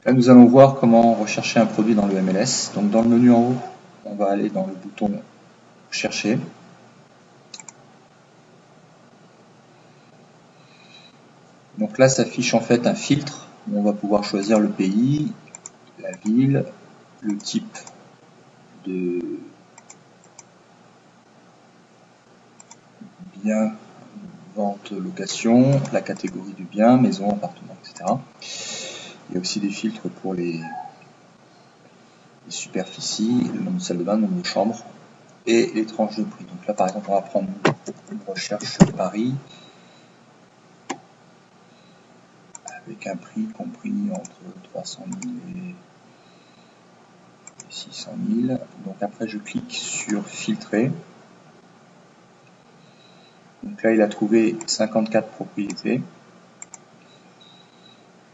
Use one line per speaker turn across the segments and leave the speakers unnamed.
Là, nous allons voir comment rechercher un produit dans le MLS. Donc, dans le menu en haut, on va aller dans le bouton Chercher. Donc là, s'affiche en fait un filtre où on va pouvoir choisir le pays, la ville, le type de bien, vente, location, la catégorie du bien, maison, appartement, etc. Il y a aussi des filtres pour les superficies, le nombre de salles de bain, le nombre de chambres et les tranches de prix. Donc là, par exemple, on va prendre une recherche sur Paris avec un prix compris entre 300 000 et 600 000. Donc après, je clique sur Filtrer. Donc là, il a trouvé 54 propriétés.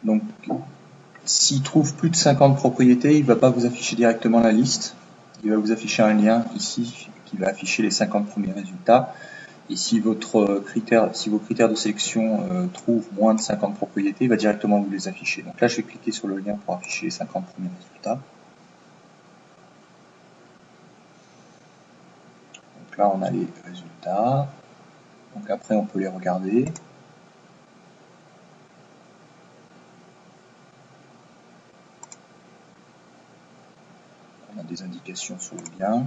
Donc, s'il trouve plus de 50 propriétés, il ne va pas vous afficher directement la liste. Il va vous afficher un lien ici qui va afficher les 50 premiers résultats. Et si vos critères de sélection trouvent moins de 50 propriétés, il va directement vous les afficher. Donc là, je vais cliquer sur le lien pour afficher les 50 premiers résultats. Donc là, on a les résultats. Donc après, on peut les regarder. On a des indications sur le bien.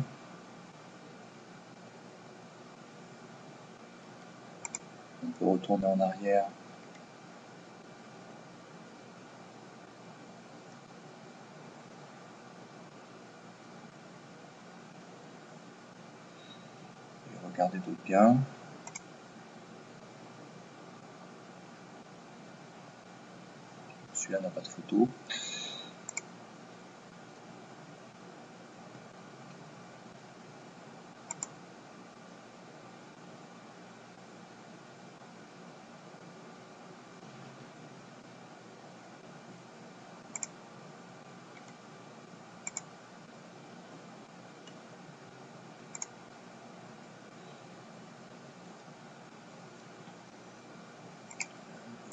On peut retourner en arrière. Et regarder d'autres biens. Celui-là n'a pas de photo.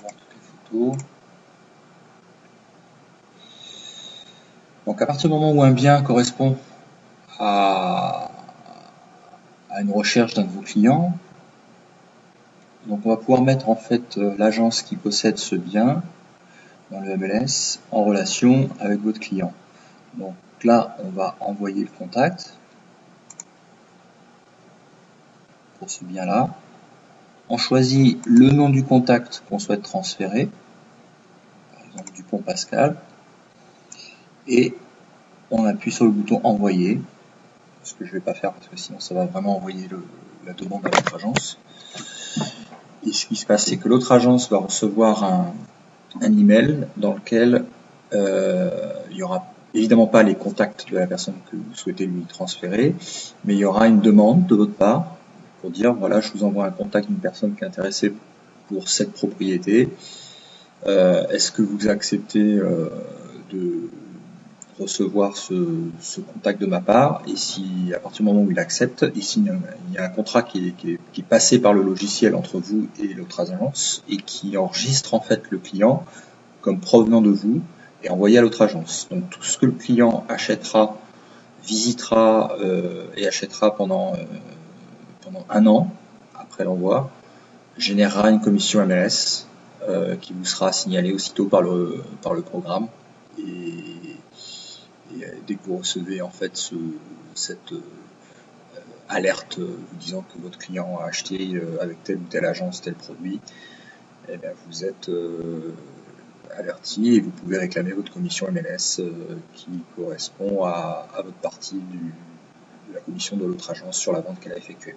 Voir toutes les photos. Donc à partir du moment où un bien correspond à une recherche d'un de vos clients, donc on va pouvoir mettre en fait l'agence qui possède ce bien dans le MLS en relation avec votre client. Donc là, on va envoyer le contact pour ce bien-là. On choisit le nom du contact qu'on souhaite transférer, par exemple Dupont Pascal, et on appuie sur le bouton envoyer, ce que je ne vais pas faire parce que sinon ça va vraiment envoyer la demande à l'autre agence. Et ce qui se passe, c'est que l'autre agence va recevoir un email dans lequel il n'y aura évidemment pas les contacts de la personne que vous souhaitez lui transférer, mais il y aura une demande de votre part pour dire voilà, je vous envoie un contact d'une personne qui est intéressée pour cette propriété. Est-ce que vous acceptez de recevoir ce contact de ma part? Et si à partir du moment où il accepte, ici il y a un contrat qui est passé par le logiciel entre vous et l'autre agence et qui enregistre en fait le client comme provenant de vous et envoyé à l'autre agence. Donc tout ce que le client achètera, visitera et achètera pendant un an après l'envoi générera une commission MLS qui vous sera signalée aussitôt par le programme. Et dès que vous recevez en fait cette alerte vous disant que votre client a acheté avec telle ou telle agence tel produit, eh bien vous êtes averti et vous pouvez réclamer votre commission MLS qui correspond à votre partie de la commission de l'autre agence sur la vente qu'elle a effectuée.